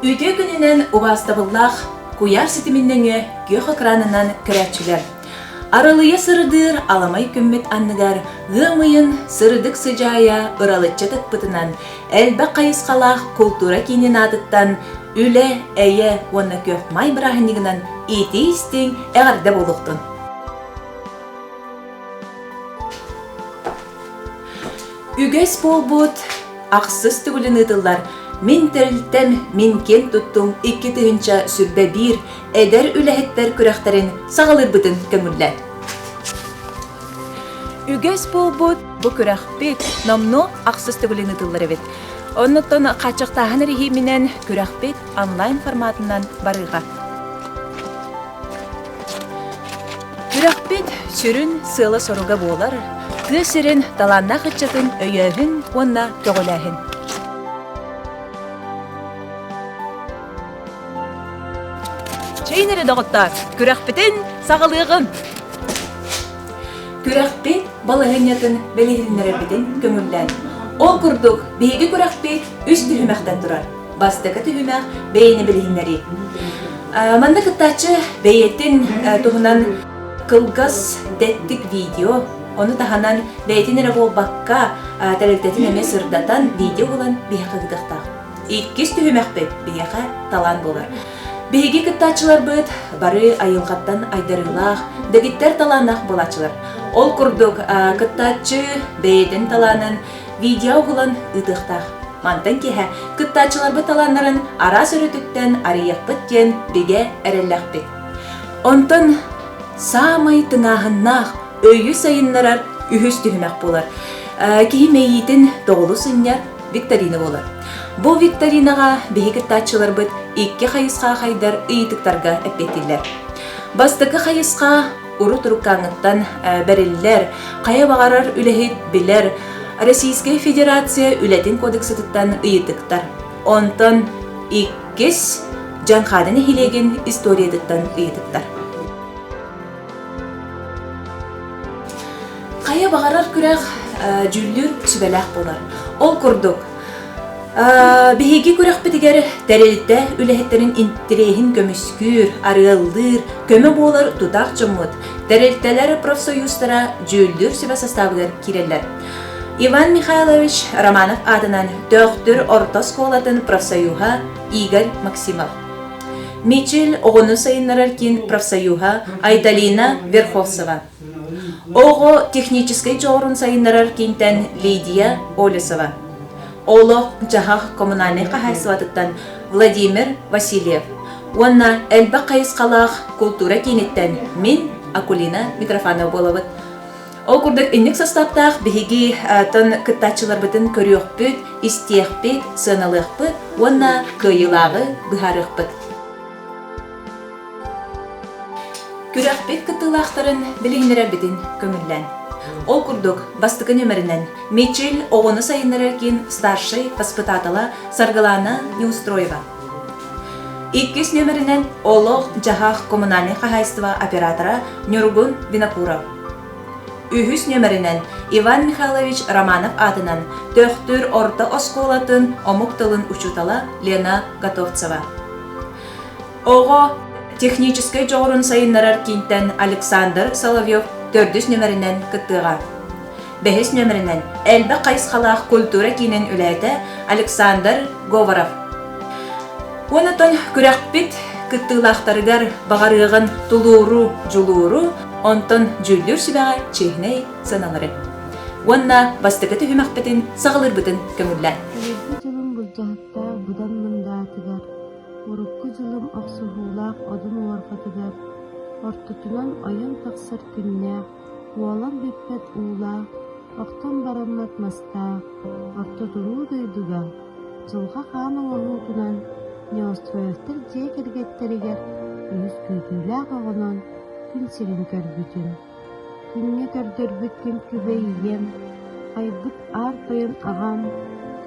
Үтө күнінен убастабыллах куяр ситиминнеңе күйөх экранынан кірәтчілер. Аралыя сырыдыр аламай көммет анныгар ғымыйын сырыдық сыжая ыралытчатык пытынан әлбә қайысқалақ культура кейнен адыттан үлі әйе оны көк май бірахынығынан ити істен әғарда болуқтын. Үгес болбут, ақсыз түгілін ұтылар, мен тәрілттен мен кен тұттың 2 тыгынча сүрбе бір әдер үләхеттер күрәқтерін сағалыр бұтын көңілләр. Үгес болбут, бұ күрәқ бет, намно ақсыз түгілін ұтылар әбет. Оннықтан қачықтағын рехимінен күрәқ бет онлайн форматынан барыға. Күрәқ бет сүрін сылы соруға болар, Күсірін таланна қытчатын өйәхін, онна тоғыләхін. Чейнері доғыттар, күрәқпетін сағылығын. Күрәқпет балығынятын бәлігінлері бітін көңілден. Ол күрдік бейгі күрәқпет үз түхімәқтен тұрар. Бастықы түхімәқ бейіні бәлігінлері. Манда күттачы бейеттін тұғынан қылғыз дәттік видео Оны таханан бәйтінері бол баққа тәрілтетін әме сырдатан видео болан бейіқі ғыдықтақ. Иккес түхімәқпет бейіқі талан болар. Бейгі күттачылар бұд бары айылғаттан айдарылақ, дәгіттер таланақ болачылар. Ол күрдік күттачы бәйдің таланын видео болан ұдықтақ. Мантан кеге күттачылар бұд таланларын ара сөрітіктен арияқ бұттен беге әрелләқ бет. Онтын самай тыңағыннақ өйі сайынларар үхіс түхімәк болар. Кейі мейітін доғылы сынняр викторина болар. Бұл викторинаға бейгі тачылар бұд 2 қайысқа қайдар ұйытықтарға әппетілер. Бастықы қайысқа ұры тұрыққаңыттан бәрілілер, қая бағарар үләхет білер, Российская Федерация үләтін кодексытыттан ұйытықтар. Онтан 2 жанқадыны хилеген историядыттан ұйытықтар. Қая бағарар күрәқ жүллүр сүбәләқ болар. Ол күрдік. Бейгі күрәқ бітігер тәрелітті үләхеттерін интірейін көміскүр, арығылдыр, көмі болар тұтақ жымыд. Тәреліттелер профсоюзтара жүллүр сүбә составығыр керелер. Иван Михайлович Романов адынан төқтір орта сколатын профсоюға Игорь Максимов. Мичел оғыны сайынларар кен профсоюға Айдалина Верховцева. Оғы технический жоғырын сайынларар кентен Лидия Олесова. Олық жағақ коммунальный қағайсывадыттан Владимир Васильев. Онна әлбі қайысқалақ культура кенеттен мен Акулина Митрофанова болабыд. Ол күрдік иннік састаптақ бігігі тын күттачылар бұтын көріоқ бүт, истеқ бүт, сыналық бүт, онна көйілағы бұхарық бүт. Күрәқпет кытылақтарын білігінері бітін көміллән. Ол күрдік бастықы нөмірінен Мечел оғыны сайынлары кен старший воспитатала Саргалана Неустроева. 2 нөмірінен олық жағақ коммунальный қағайстыва оператора Нюргун Винокуров. 3 нөмірінен Иван Михайлович Романов атынан төқтір орта осколатын омуқтылын учутала Лена Готовцева. Оғы технический жоғырын сайынларар кенттен Александр Соловьев 4 нөмірінен күттіға. 5 нөмірінен әлбі қайысқалақ культура кейнен үләді Александр Говоров. Онытын күрәқпет күттілақтарығар бағарығын тұлуыру жұлуыру, онтын жүлдір сүбәға чехней сыналары. Онна бастықы түхімәқпетін сағылыр бұтын көміллән. Урукку жылым ақсығулақ одын уарғатыгар, ортытынан айын тақсыр күнне, уалан беппет ула, оқтан бараммат маста, ортытыру дойдуга, жылға қаны оғытынан, неостроевтер жек ергеттерігер, өз көйділәқ оғынан күн сирен көрбүтін. Күнне көрдірбіт күн күбейген, айбыт ар тойын ағам,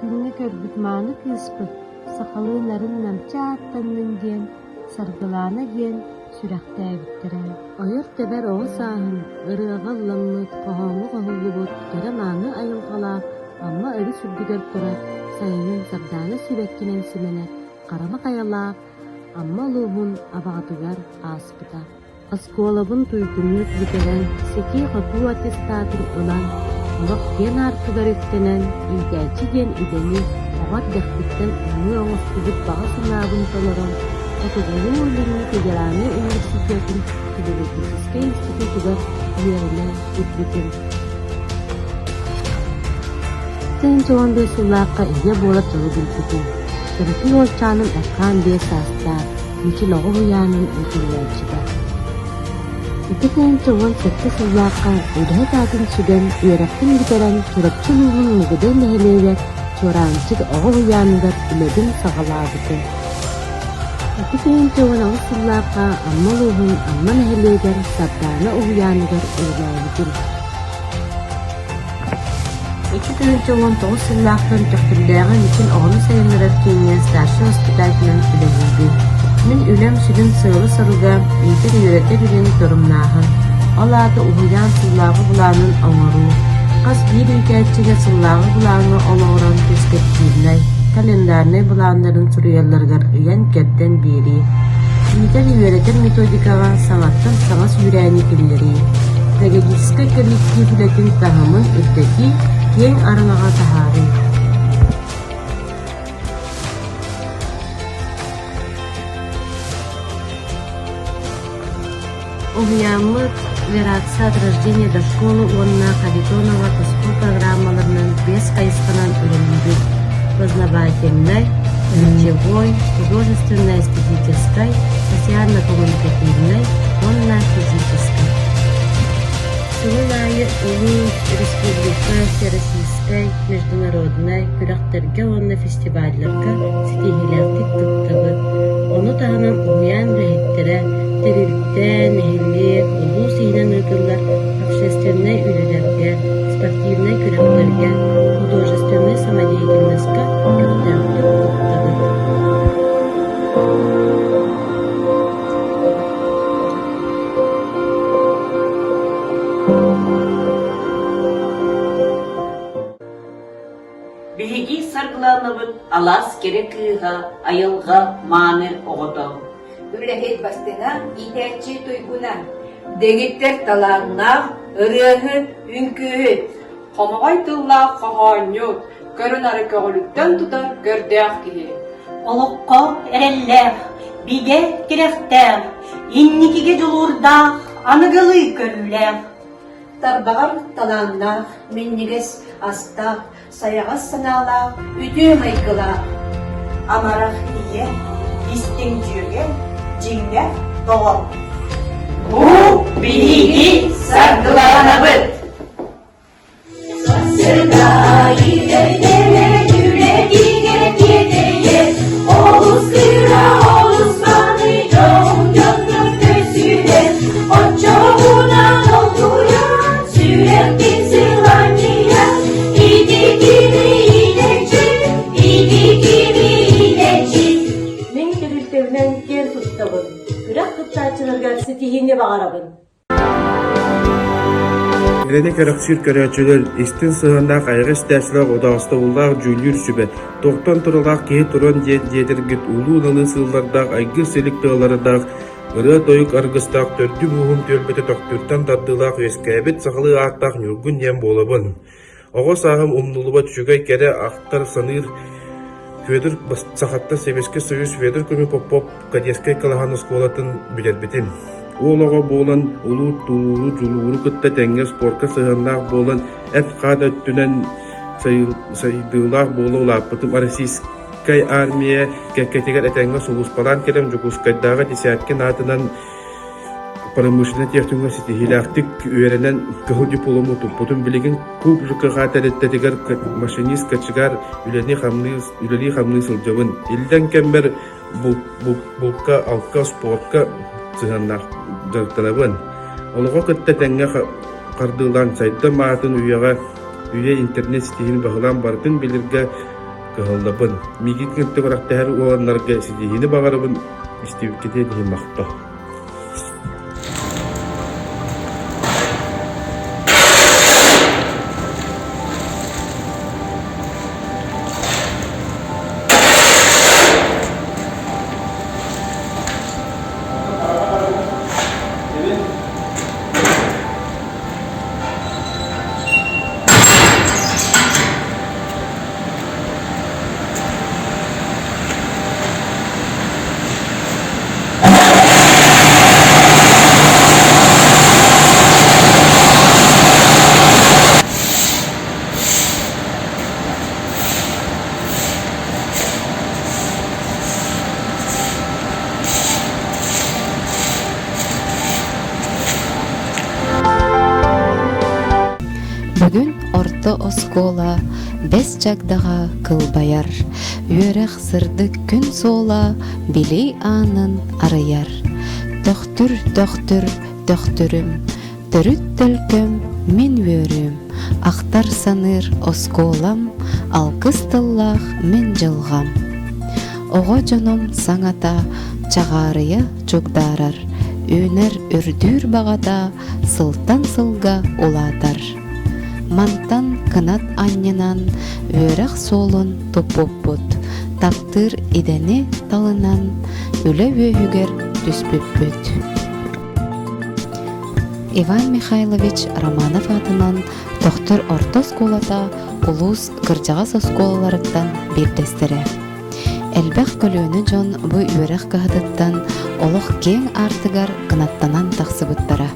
күнне көрбіт маны кыспыт, сақалынарын намча аттанның ген, сарғыланы ген, сүрәқті әбіттірі. Ойыр тәбәр оғы сағын, ұрыға лаңмыт, қоғамы қоғылы бұд, кәрі маны айылғала, амма өрі сүрдігер тұрар, сайының сарданы сүрәккенен сімене, карама каялаах, амма олуһун абаҕатыгар ааспыта. Аскуолабын туйгуннук бүтэрэн, секи хотуу аттестатын ылан, олох диэн артыгар үктэнэн, ийдээчи диэн идени, оҕот дэхпиттэн умуй оҥостубут баҕа санаабын толорон, отугулуу улинни Федеральный университетин педагогический институтугар үөрэнэ үрбүтүн. Тэн чоғанды сыллааққа ие болат жолы бүлпүтүн. Сырыты олчаанын аккаан бие саастаа, мүчү лоҕу хуяанын үтүллээчида. Итекэн чоған сырты сыллааққа өйдөһө таатын сүгэн үөрахтын битэрэн чурапчы луğun мугуден нэһэлээгэр чураанчык оҕо хуяаныгар үлэбин саҕалаабытын. Итекэн чоған оҕо сыллааққа амма луğun амма нэһэлээгэр сабдаана уһуяаныгар үлэлээбитин. Üçü köyünce olan toğuz sillahların töktürlüğün için oğlu sayılırır kiyingen starşı hospitalinin ülebildi. Min ülem südün sığılı sarıga iyidir yürete bilin torumnağın. Oladı uhuyan sillahı bulanın oğuru. Kas bir ülkeçiga sillahı bulanı oluğuran keskettiğinlay. Kalendarını bulanların suriyallargar iyen kerden biri. İyidir yürete metodikaga sanattan sanat yüreğini killeri. Pedagogiska kolektifletin tahımın ütteki Yen arınağa taharı. Угуяммык верация от рождения до школы онна Харитонова спор программаларынан 5 кайысканан öğrenildi. Познавательной, речевой, художественной, эстетической, социально-коммуникативной, онна физической. Сылынайы Улу Республика Всероссийской международной күрәхтерге онна фестивальлерга стихилектик туттабы. Оны тағынан уян рәхеттере, терилтте, нехилли, улу сийнен ыгыллар, общественной үлелерге, спортивной күрәхтерге, художественной самодеятельностька күрәхтерге туттабы. Биһиги саргыланыбыт алас кере кыыга, айылга мааны оҕото. Үлэһит бастыҥа итээччи туйгуна. Дегиттер талааңнаах, ырыаһы, үҥкүүһүт. Хомоҕой тыллаах хоһоонньут, көрүн ары көҕүлүттэн тутар көрдөөх киһи. Олоққа эреллээх, биге тирехтээх, инникиге жулуурдаах, аныгылый көрүлээх. Тарбағар талааңнаах, миннигес астаах, саяғас санаалаах, үтүү майгылаах. Амарах ие, истиң жүйге, жиңнәх тоғал. Бу биһиги саргыланабыт. Эреде көрөксүр көрөөчүлөр истин сыгында кайгы истээчилер одагыста уллар жүүлүр сүбе. Токтон турулак кии турон жетиргит улуу налы сыллардаг айгы селик тыаларыдаг ыры тоюк аргыстак төрдү бугун төлбөтө токтуртан таддылак өскөбөт сахалы аттак нүргүн ем болобун. Ого сагым умнулуба чүгөй кере актар саныр Федор сахатта Советский Союз Федор көмү поп кадетский калаган школатын билербитин. Олого болан улуу тулуу жулууру кытта теңге спортка сыгыннаак болан эт када өттүнен сайдылаак болуу лаппытым российская армия кеккетигер этеңге сулуспалан керем жукускайдагы десятки натынан промышленный техникум сетихилактик үйренен кыхыл диплому туппутун билигин куб жукка тететигер машинист качыгар үлени хамны сылжабын илден кембер булка алка спортка сыгыннаак жартанабын. Олого кытта теңге кардылан сайда маатын үйе интернет сетихин багылан бартын билирге кыхылдабын. Мигит кытты барактахар уоланнарга сетихини багарабын истибиккете дихин макта. оскола, бес жагдага кылбаяр. Үөрэх сырдык күн сола, билей анын арыяр. Төхтүр, төхтүр, төхтүрүм, төрүт төлкөм, мен үөрүм. Ақтар саныр осколам, алкыс тыллах мен жылгам. Ого жоном саңата, чагарыя чугдарар. Үнер үрдүр багата, сылтан сылга улатар. Мантан кынат аннянан, өрәк солун топоппут. Таптыр идени талынан, үле өйүгер түспүппүт. Иван Михайлович Романов атынан Тохтур орто сколата улус кыржагас осколаларыттан бирдестере. Элбэх көлөөнү жон бу үөрэх каһытыттан олох кең артыгар кынаттанан тахсыбыттара.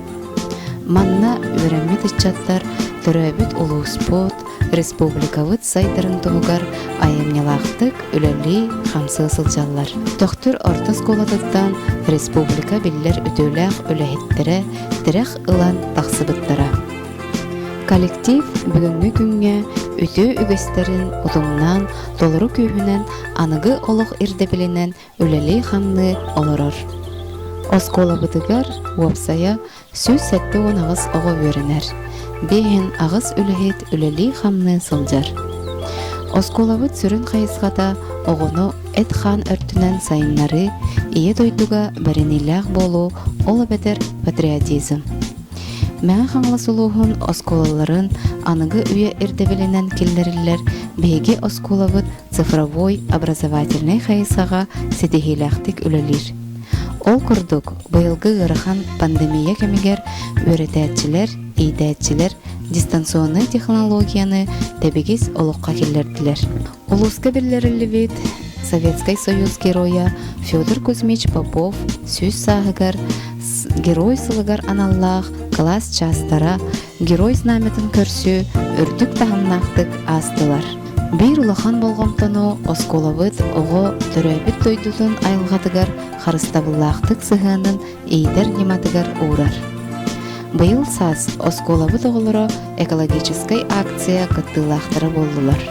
Манна үөрэммит ыччаттар төрөбүт улууспот, республикабыт сайтарын тугугар айымнялаахтык үлели хамсы сылжаллар. Тохтур орто сколатыттан республика биллер үтөлээх үлэхиттере тирэх ылан тахсыбыттара. Коллектив бүгүнгү күнгө үтө үгөстерин утуңнан, толору күйүнен, аныгы олох ирдебилинен үлели хамны олорор. Осколабытыгар уопсая сөз сәтті он ағыз оғы өрінер. Бейін ағыз үлехет үлели хамны сылжар. Осколабыт сүрін қайысқата оғыну эт хан өртінен сайыннары ие дойдуга бәріниләғ болу олы бәдер патриотизм. Мәңі қаңлы сұлуғын осколаларын аныгы үйе ирдебелінен келдерілер бейге осколабыт цифровой образовательный қайысаға седехиләқтік үлелер. Ол күрдік бұйылғы ғырыхан пандемия кемегер өретәтчілер, идәтчілер дистанционный технологияны тәбегіз олыққа келдерділер. Улуска бірлерілі вид Советский Союз героя Федор Кузьмич Попов сөз сағығар, герой сылығар аналлах, класс частара, герой знаметін көрсі, үрдік тағымнақтық астылар. Бейр улахан болғамтану осколабыт оғы түрәбіт дойдудun айылғатыгар харыстабыллақтық сығанын эйдер нематыгар урар. Быйыл саз осколабыт оғылары экологическай акция кыттылақтыры болдылар.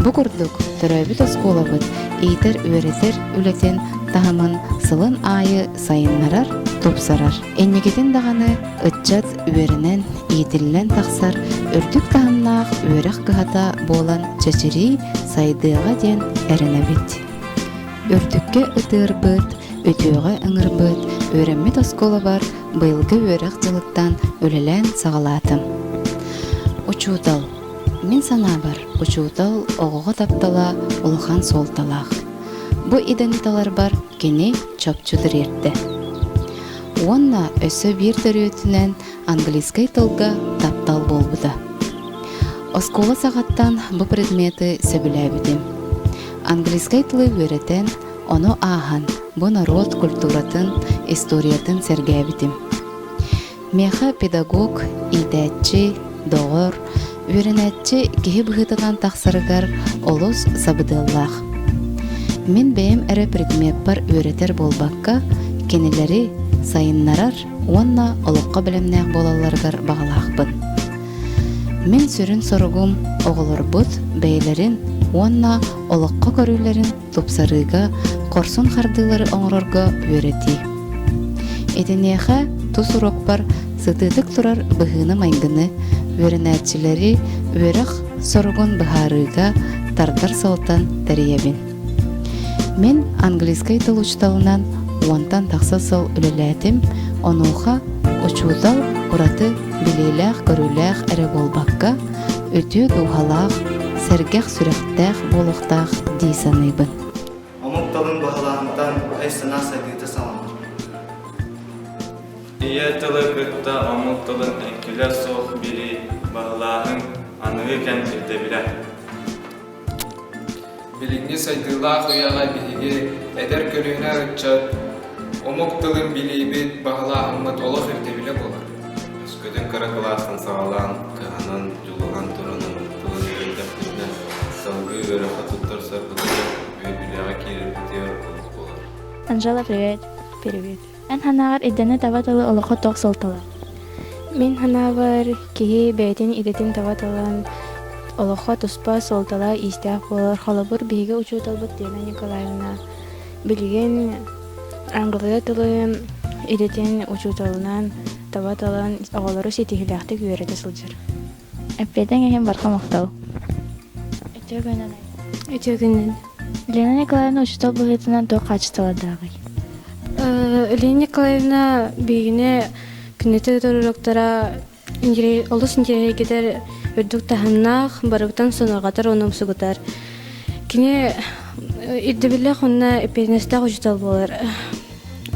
Бұ күрдік түрәбіт осколабыт эйдер өретер үлетен тағымын сылын айы сайыннарар топсарар. Эннегетін дағаны ытчат өрінен етіллен тақсар үрдік тағымнақ өріқ қығата болан чачыри сайдыға ден әрінәбет. Үрдікке ұтыр бұд, өтеуға ұңыр бұд, өріммет оскола бар бұйылғы өріқ жылықтан өлелен сағалатым. Учудал. Мен сана бар, учудал оғыға таптала, ұлыған солталақ. Бұ идениталар бар, кені чопчудыр ерді. Онна өсі бір дөрөтінен английскай тылға таптал болбыда. Оскола сағаттан бұ предметі сөбіләбідім. Английскай тылы өретен, оны ахан, бұ народ культуратын, историятын сәргәбідім. Меха педагог, идәтчі, доғыр, өрінәтчі кеһі бұғытынан тақсырығар олыс сабыдыллақ. Мен бәйім әрі предмет бар өретер болбаққа, кенелері сайыннарар, онна олыққа білімнәқ болаларғар бағалақпын. Мен сүрін сұрығым оғылыр бұд бәйлерін, онна олыққа көрілерін топсарыға, қорсын қардылары оңырырға өреті. Етінеға тұс ұрақ бар сытыдық тұрар бұғыны майгыны, өрінәтчілері өріқ сұрығын бұхарыға тардар салтан тәриебін. Мен английскай тыл учталынан онтан тақсасыл үлеләтім, онуға учудал ұраты білейләқ көріләқ әрі болбаққа, өте дұғалақ, сәргәқ сүректәқ болуқтақ дейсаныбын. Омукталын бағалағынтан айсына сәдеті саламын. Ие тылы күтті омукталын әкілер соқ білі бағалағын анығы кән жүрді білә. Билигни сайдылах уяга биһиги эдер көлүнә ыччат омук тылын билибит баглаһыммыт олох ирдебиле болар. Өскөдөн кара классын сагалан, кыһанан жулуган турунун тылын ирдеппитен салгы өрөкө туттарса кудук билега кирип битер болар. Анжела, привет. Привет. Эн ханагар идене таба тылы олохо ток солталар. Мен ханавар киһи бэйэтин идетин табаталан олохо туспа солтала истээх болар холобур биһиге учууталбыт Лена Николаевна билигин аңгылыа тылы идетин учууталынан табаталан оҕолору ситиһилээхтик үөрэте сылдьар. Эппетен эһин барха мактал. Өтөөгүннен Лена Николаевна учутал быһытынан тоо качталадаагый. Лена Николаевна биигине күннете торулуктара олус инжирегидер үрдүк таханнаах барыбытан соноргатар онумсугутар. Кини иддебилле хунна эпенестаах учутал болар.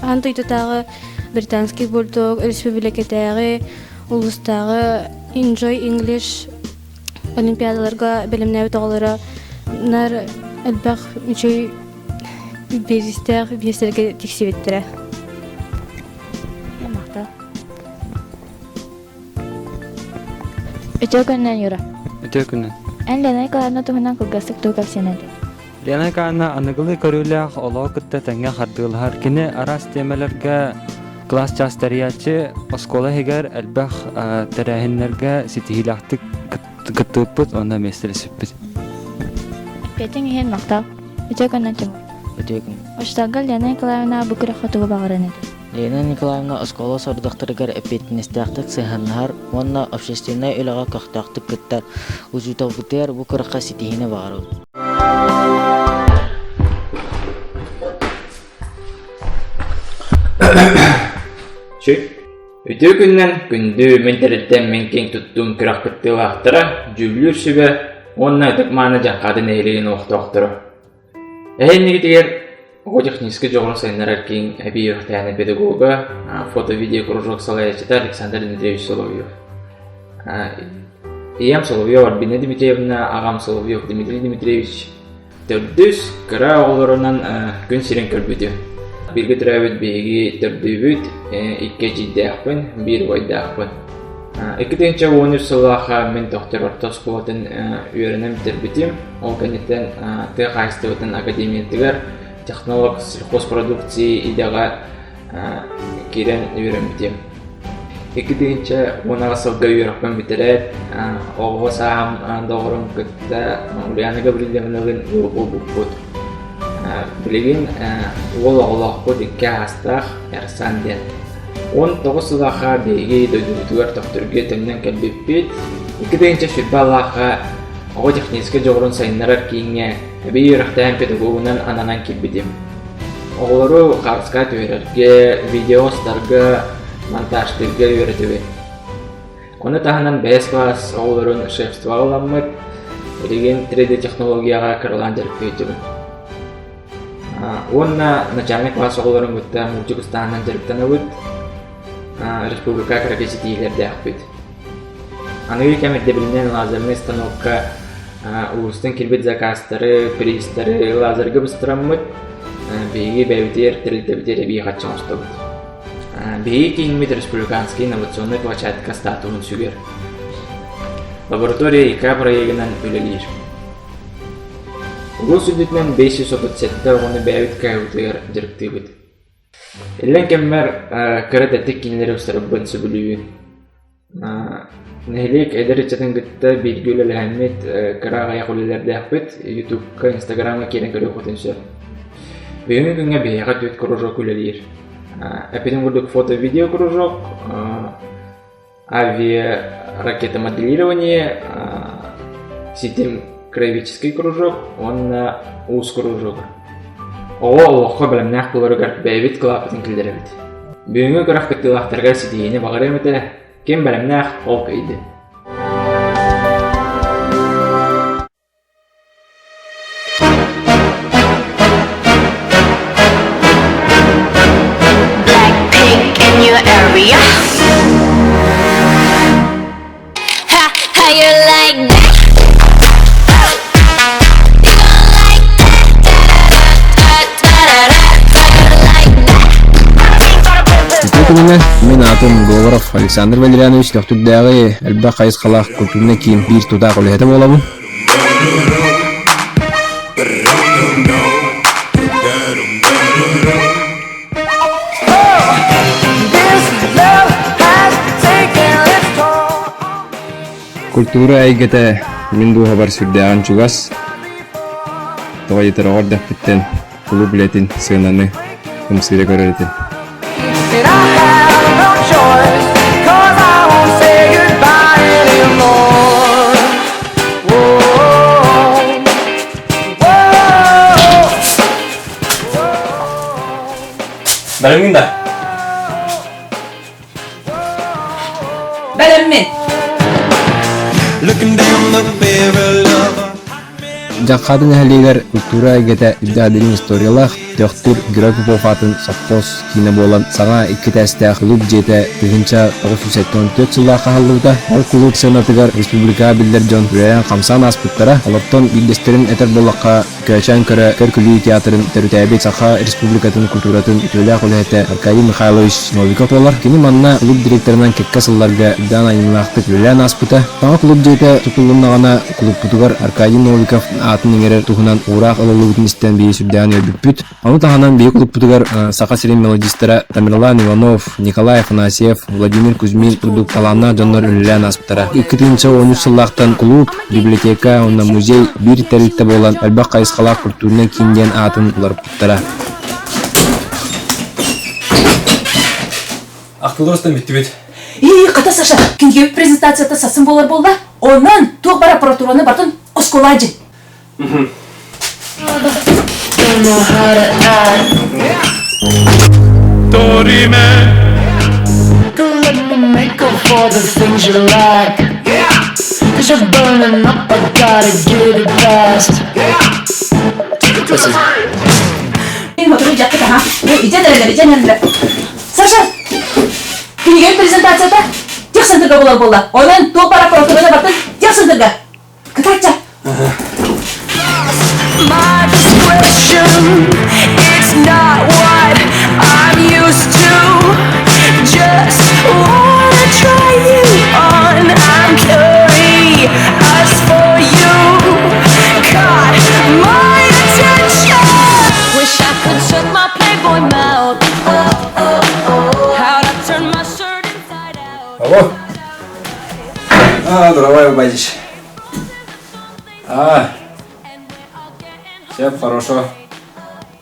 Антыйтытагы британский бульдог республикатагы улустагы Enjoy English олимпиадаларга белемнәбит оголора нар элбах үчөй безистер бесерге тиксибеттере. Мактал. Өтөөгүннен юра. Өтөөгүннен. Эн Лена Николаевна туһунан кылгастык тугап сенеди. Лена Николаевна аныгылы көрүлээх олоо кытта таңга хардыылар кини арас темелерге класс частариячы оскола хегер элбэх тэрэхиннерге ситихилахтык кыттыппыт онда местересиппит. Эппетен эһин мактал. Өтөөгүннен чым. Өтөөгүн. Оштагы Лена Николаевна бу кыракка тугу багырын эди. Лена Николаевна оскола сордактырыгар эппетинестяхтык сыханнар, онна общественная үлага кахтактык кыттар, ужуталбытыр бу кыракка ситихине багырын. Өтөөгүннен күндү ментереттен мен кең туттум кыракпыттыылаахтара жүлүр сүбө онна тыкманы жаққадын эйлигин оқтоқтыру. Эхеннигитигер технический жоғырын сайынарар кең әбейіқтаяны педагога фото-видео кружок салаячыта Александр Дмитриевич Соловьев. Иям Соловьев Арбина Дмитриевна, ағам Соловьев Дмитрий Дмитриевич төрдүс кыра оғыларынан күн сирен көрбүдү. Бирге түрәбіт бейги түрдүбүт, икке жиддәқпін, бир бойдақпын. 2010 сылаға мен доктор Ортос Кулатын үйерінім түрбітім. Ол кәнеттен тық айстығытын академиятығар технолог сельхозпродукции идеға керен үйерімітім. 2010 сылға үйеріқпін бітірет, оғы сағам доғырым күтті Ульяна Гаврилевнығын ол бұқпыт. Білеген ол оғылақпыт икке астақ әрсан ден. 19 сылаға бейге дөйдігітігер тоқтырге тәмнен кәлбеппет. 2000 шүрбалаға оғы техническі жоғырын сайынларар кейінге әбей үйрақтайын педагогынан ананан келбедем. Оғылары қарысқа түйерерге, видеостарға, монтаждырға үйретігі. Оны тағынан 5 класс оғыларын шефства ғыламмыд, білеген 3D технологияға кірілан жарып көйтігі. Онна начальный класс оғыларын өтті мультикустанынан жарыптан өт, республика кракеситийлерде ақпет. Анығы кәметті білінен лазерный станокка ұлыстың келбет заказтары, пристары лазергі бұстыраммыд, бейге бәвітер, тірілтебітер әбей қатшан ұстабыд. Бейге кейінмет республиканский инновационный площадка статуын сүгер. Лаборатория ИК проегінен өлелер. Ұлы сүдетінен 537 оғыны бәвіт кәуітігер жүрікті бұд. Эллен кеммер кыры тәттік кейінлері ұстарып бұнсы бүлуін. Нәхілек әдір үтсетін күтті белгілі ләхәмет кыра ғаяқ өлелерді әқпет YouTube'ка, Instagram'ға керен көрі құтын сөр. Бүйінгі күнге бейға төт кружок өлелер. Әпетін күрдік фото-видео кружок, авиа-ракета моделирование, систем краеведческий кружок, он УЗ кружок. Оғы білімнәқ бұларығар бәйбет қылапытын кілдіребет. Бүйінгі күрақ күттілақтарға сетейіне бағыр әметі, кем білімнәқ ол көйді. Blackpink in your area. How you like that? Мен атым Говоров Александр Валерьянович Лохтуддагы Эльба Кайс Халах Культурный кийин бир туда колетем болабы. This love has taken культура айгата мен ду хабар сүрдәгән чугас. Тоя торгар дафтен клуб билетин сынаны кымсыра көрәтен. Бәлемгендә. Бәлеммен. Жаққадың әлегер культура айгата үддәдінің историялах Дöktür Грöpü атын саппос кине болан саңа 2 тәстә клуб жете 1984 жылда калды. Ал клуб сенатыгар республика билдер жон Рәян Камсан аспыттара алоттон билдестерин этер боллакка көчән көрө көркүлүү театрын төрүтәбе саха республикатын культуратын үтөлә куләте Аркадий Михайлович Новиков болар. Кини манна клуб директорунан кекке сылларга дан айнлакты Рәян аспыта. Таңа клуб жете тутулуннагана клуб тутугар Аркадий Новиков атын еңер тухунан урак алылуутун истен бии сүрдән өбүппүт. Аны таханан бии клуб тутугар саха сирен мелодистера Тамерлан Иванов, Николай Афанасьев, Владимир Кузьмин продукт таланна жоннор үллән аспыттара. 2013 жыллактан клуб, библиотека, онна музей бир терилте болан Албак Кайыскала культурнан кинден атын буларып туттара. Актылырыстан битти бит. Ката Саша, кинге презентацияда сасын болар болла. Онан туг бар аппаратураны бартын осколаджы. Dorime, don't let me make up for the things you like. Cause you're burning up, I gotta get it fast. Listen. Motoru jacket ha. İçe Саша, кинге презентацияда техсендерге болар болла. Онан туг бар аппаратураны бартын техсендерге. Катача. My discretion, it's not what I'm used to. Just wanna try you on. I'm curious for you. Caught my attention. Wish I could shut my Playboy mouth. How'd I turn my shirt inside out? Алло. Здравствуй, бабич. Все хорошо.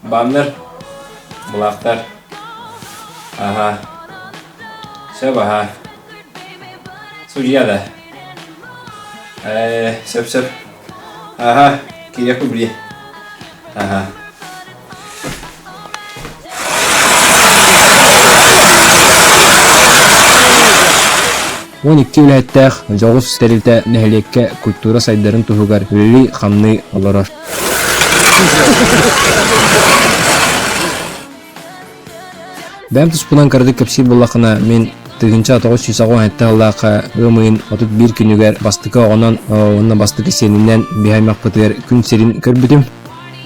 Баннер. Булактар. Ага. Все ага. Судья да. Сеп. Ага. Кирия кубли. Ага. Он 2 үләттәх жогус терилте нәһлеккә культура сайдарын туһугар үлли хамны аларар. Бәм туспунан кырды кепсил буллакына мен тыгынча 900 хатталлака өмөйн 31 күнүгәр бастыка онан онна бастык сениннән бихаймак пытыр күн серин көрбүтүм.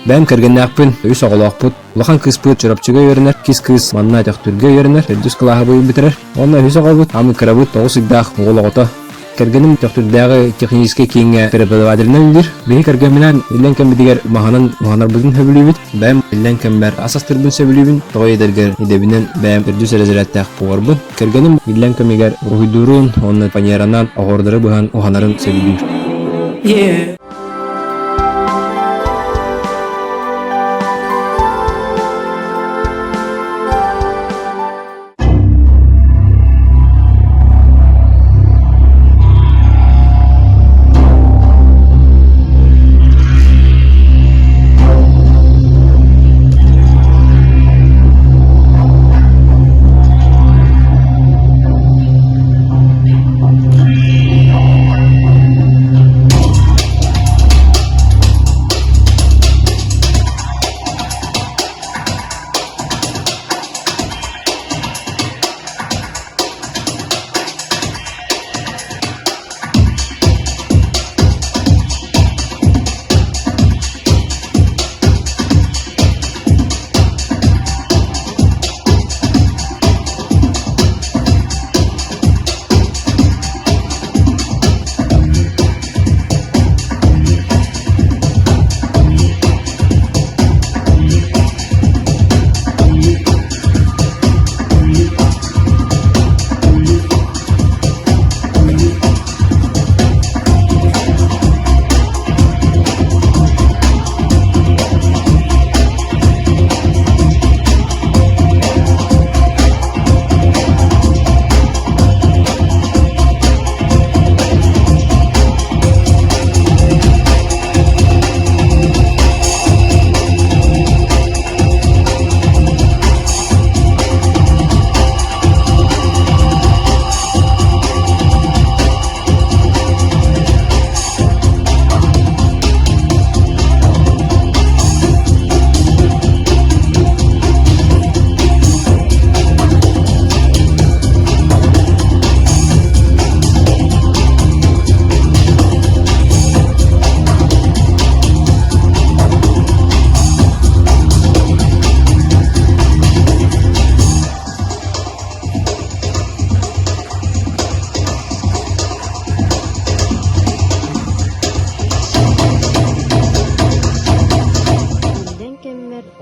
Бәм кергеннәкпин, үс оголакпыт. Лахан кыспыт чырапчыга йөренер, кис манна тактырга йөренер, дус кылаһы буй битерер. Онна үс оголбут, амы крабыт 9 дах огологота. Кергеним тактырдагы технический кеңе преподавательный лидер. Бени кергенмен илленкен бидигер маханар бүген хөбүлүбүт. Бәм илленкен бер асастырбын сөбүлүбүн. Тойдергер идебинен бәм үрдүс резераттак буарбын. Кергеним илленкен мегер рухидурун, онны панеранан огордыры буган уханарын сөбүлүбүт.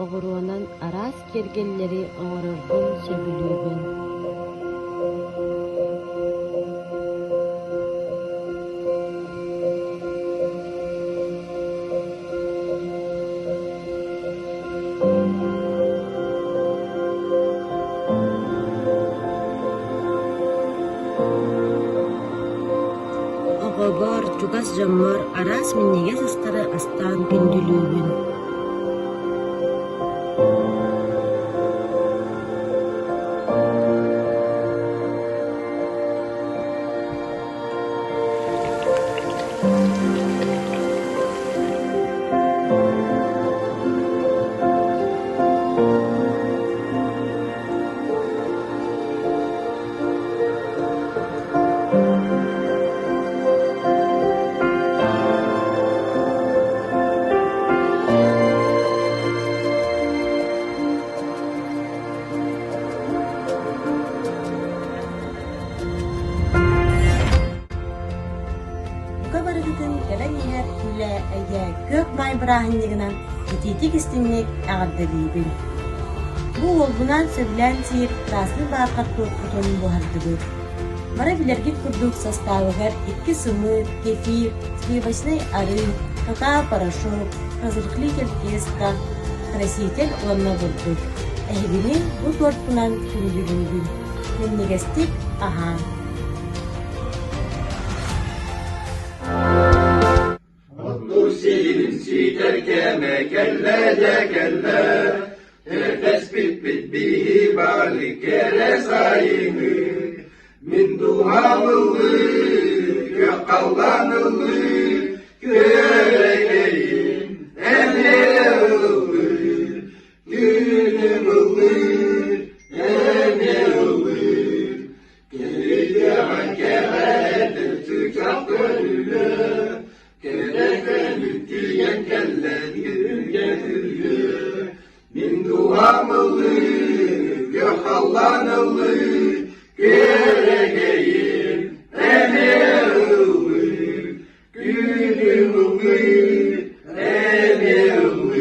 oğuruanan aras kergelleri oğururdun söbülübün. Oğobor, çugas jammor, aras minnege sastara astan gündülübün. Gök may bırahinliğinden ititik istinlik ağırdalıydım. Bu olgunan sövülen sihir raslı barkat korkutunun buhardıdır. Mara bilergit kurduk sastavıgar iki sımı, kefir, skrivaşnay arı, kaka paraşok, hazırlıklı kelkeska, krasitel olanına vurduk. Ehbini bu korkunan kündürüldüm. Mennigestik ahan. Selim siter keme kelle kelle tespit bit bihi balik kere sayını min duhamılı gökallanılı göregeyin emeğılı günümülı emeğılı geleceğen kere tükak gönüle Diyen kelledir gelir min duhamılı gökallanılı gereğin emeğılı günümülı emeğılı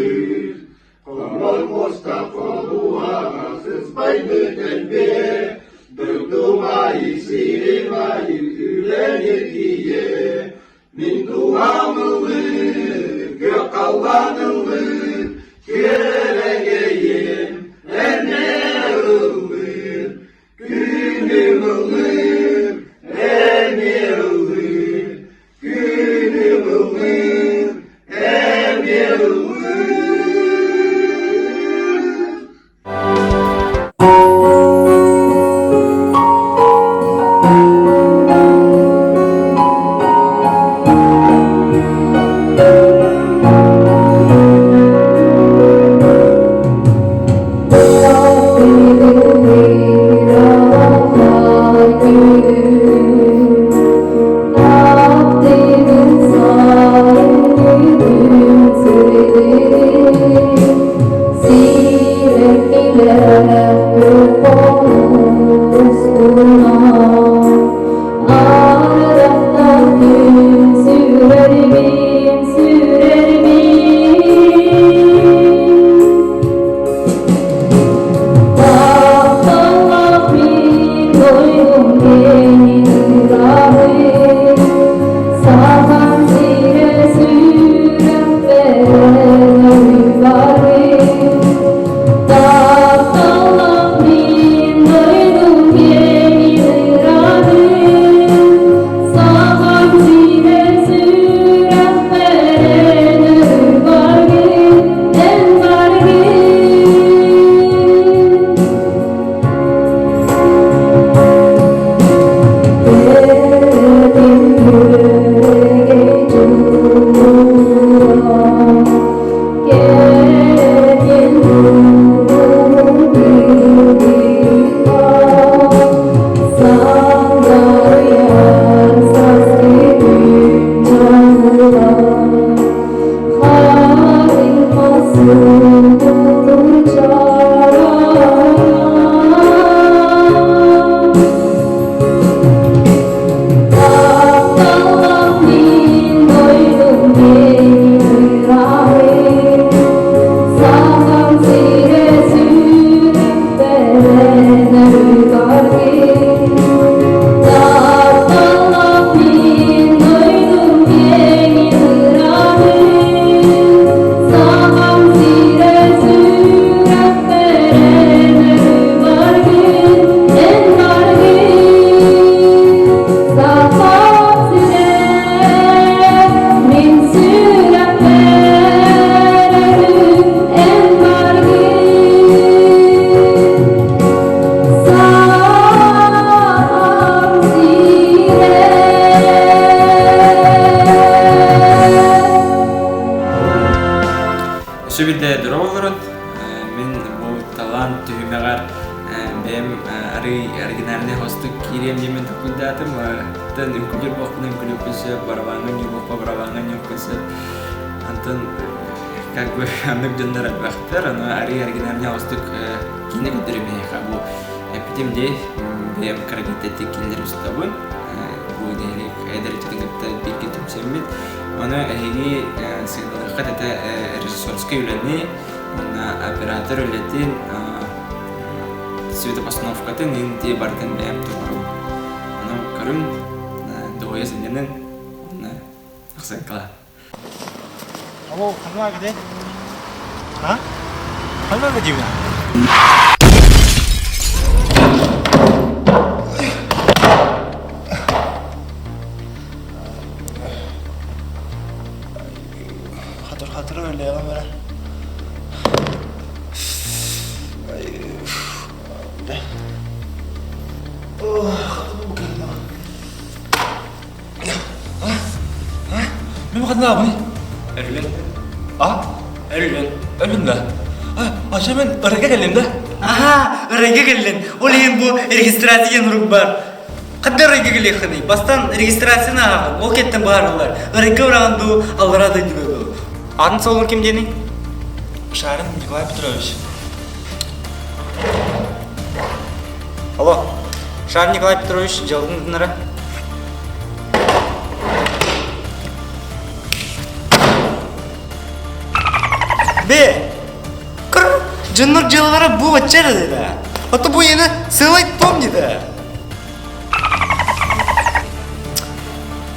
Kamal Mustafa duasız baylı telbe dördümayı sirimayı ülenir diye min duhamılı gökallanılı gereğin emeğılı günümülı emeğılı günümülı emeğılı Thank you. Sübide durolurun. Min bu talant tühümeğer benim originalne hostuk kirem yemin tukudatım. Tan ünkulür bakın ünkulür kusu baravangan yubuk baravangan yukusu. Antan как бы андык жондар бактар, аны originalne hostuk kine güdürmeye bu. Epidemde benim karakterlik kinler ustabın. Bu delik ederçetin gıpta bir kitim semmit. Ona ehli signalı kadar rejissörskü yönetni, ona operatör yönetin светопостановкатын инде бардын бәм турбару. Аны көрүм доя сенденен оны аксан кала. Алло, канга где? А? Канга где у меня? Hatır öyle ya böyle. Memang kenapa apa nih? Erlen. Ah, Erlen. Erlen dah. Aşağı ben örgü geldim dah. Aha, örgü geldin. Olayım bu registrasiya nurup var. Kadar örgü geliyor hani. Bastan registrasiyona ağın. O kettin bağırırlar. Örgü orandu alırada gibi bu. Adın solun kim deni? Şahin Nikolay Petrovich. Алло, Шарин Николай Петрович, жалдың дынары. Бе, кыр, жынныр жылылары бұл өтчері деді. Оты бұл ені сыйлайды том деді.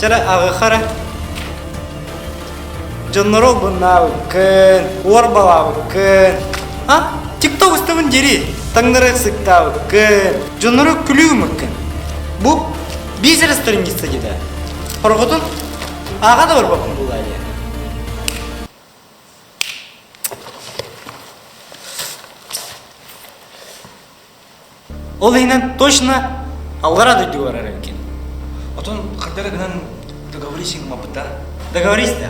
Жара ағы қара. Жынныр ол бұнна өкін, орбала өкін. Тикток үстімін дері. Таңдары сыктау өкін. Жынныры күлі өмікін. Бұл бейсір істерін кесті деді. Қорғытын аға да бар бақын бұл әлі. Ол дейінен точно алғара дөйді бар әрекен. Отын қадары гынан договорисің мапыта? Договорись да?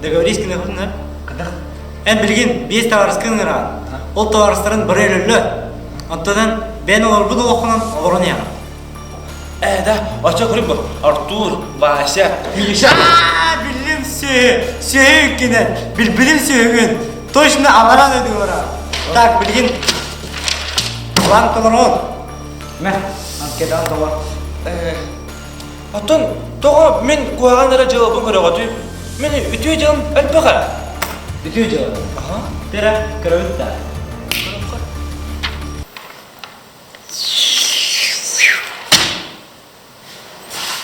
Договорись кіне құрдың да? Қадақ? Ән білген 5 товарыскын ғыраған. Ол товарыстарын бір әлілі. Оттадан бән олар бұды оқынан оларын яғын. Да, açа көріп бұл. Артур, Вася, Миша. Білім сөйік кенен. Білім сөйігін. Точно алғара дөйді ғыра. Так, білген. Құлан қылыр ол. Мә, анкедан тоға. Атын, тоға мен қойғандары жауабын көреға түйіп, мені үтіе жалым әлбі қара. Үтіе жалым? Бері, көрі өтті.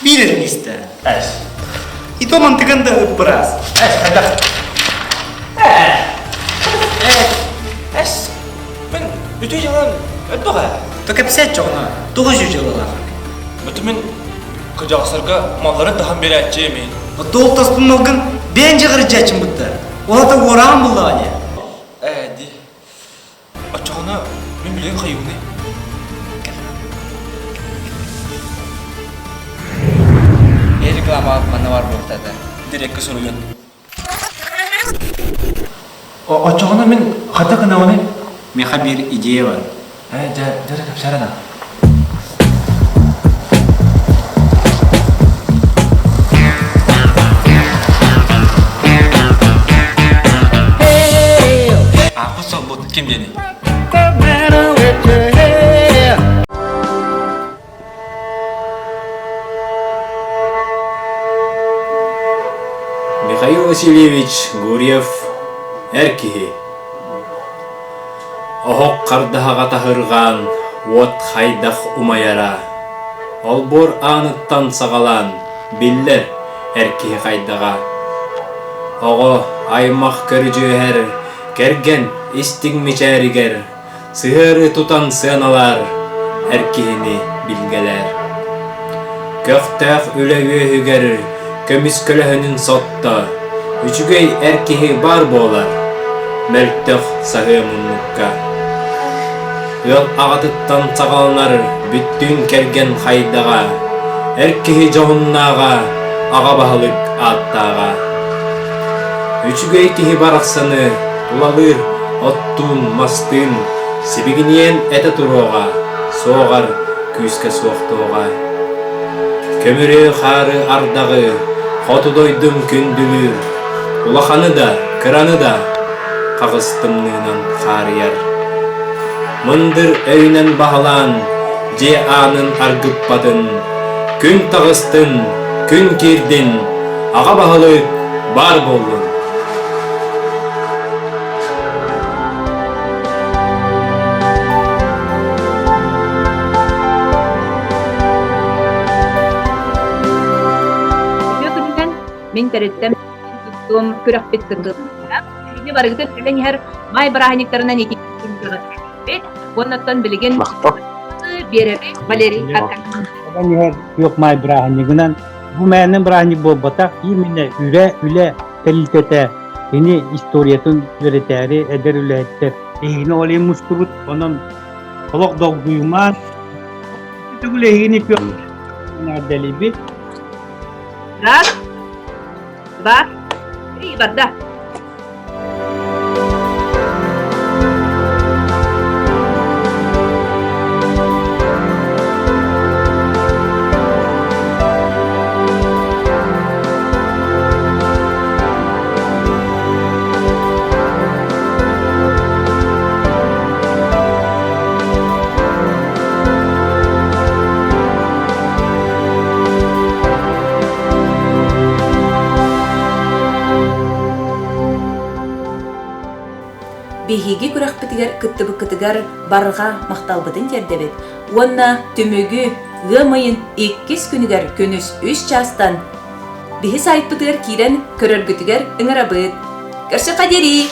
Білерін есті. Әш. И то мантығында өп біраз. Әш, қайдақ. Әш, мен үтіе жалым әлбі қара. Только 50 жоғына, 900 жылыға. Бұты мен қыжақсырға маллары тағын бері әтче мен. Бұты ол таспын олғын бен жағыры жәчін бұтты. Олата орағын бұлды ане. Әді. Ачағына мен білген қайуыны. Реклама мана бар бұқтады. Директі сұрыйын. Ачағына мен қата қынауыны? Меха бір идея бар. Жары көпшарана. Апы сол бұд кем дені? Михаил Васильевич Гурьев әркеге. Оғық қардағаға тахырған, от хайдақ умаяра. Олбор аныттан сағалан, биллер әркеге қайдаға. Оғы аймақ көржі әр, керген істің мечәрігер. Сығыры тұтан сыналар, әркегені білгелер. Көқтәқ үлігі үгер, көміс көліхінің сотта. Үчігей әркеге бар болар, мәлттіқ сағы мұнлыққа. Өл ағатыттан сағаланар бүттің керген қайдаға. Әркеге жоғыннаға, аға бағылық аттаға. Үчігей кеге барақсаны тулалыр, оттун, мастын, сибигинен эте туруга, соғар, күске соқтуға. Көмірі қары ардағы, қотудойдым күндүлүр, улаханы да, кыраны да, қағыстымнынан қарияр. Мындыр өйнен бағалан, же анын аргыппадын, күн тағыстын, күн кердин, аға бағылык бар болдun. Мен тәреттем туттум күрәкпет кырдым. Шуны барыгыты телен һәр май барахниктарынан эки бит. Оннан билеген беребек Валерий Катан. Нихер yok may brahniginan bu menin brahni bolbata imine üle telitete ini historiyatın vereteri eder ületter. Ehine olayım mustubut onun olak dog duyman. Tugule ehine pyo nardeli bir. Ras. Ba. Ibarda. Бихиги күрәкпетигер кыттыбы-кытыгар барга макталбытын тердебет. Онна түмөгү гымайын 2 күнүгер күнүс 3 частан. Бихи сайтпытыгар кирен көрөргүтүгер ыңырабыт. Көрсө кадери.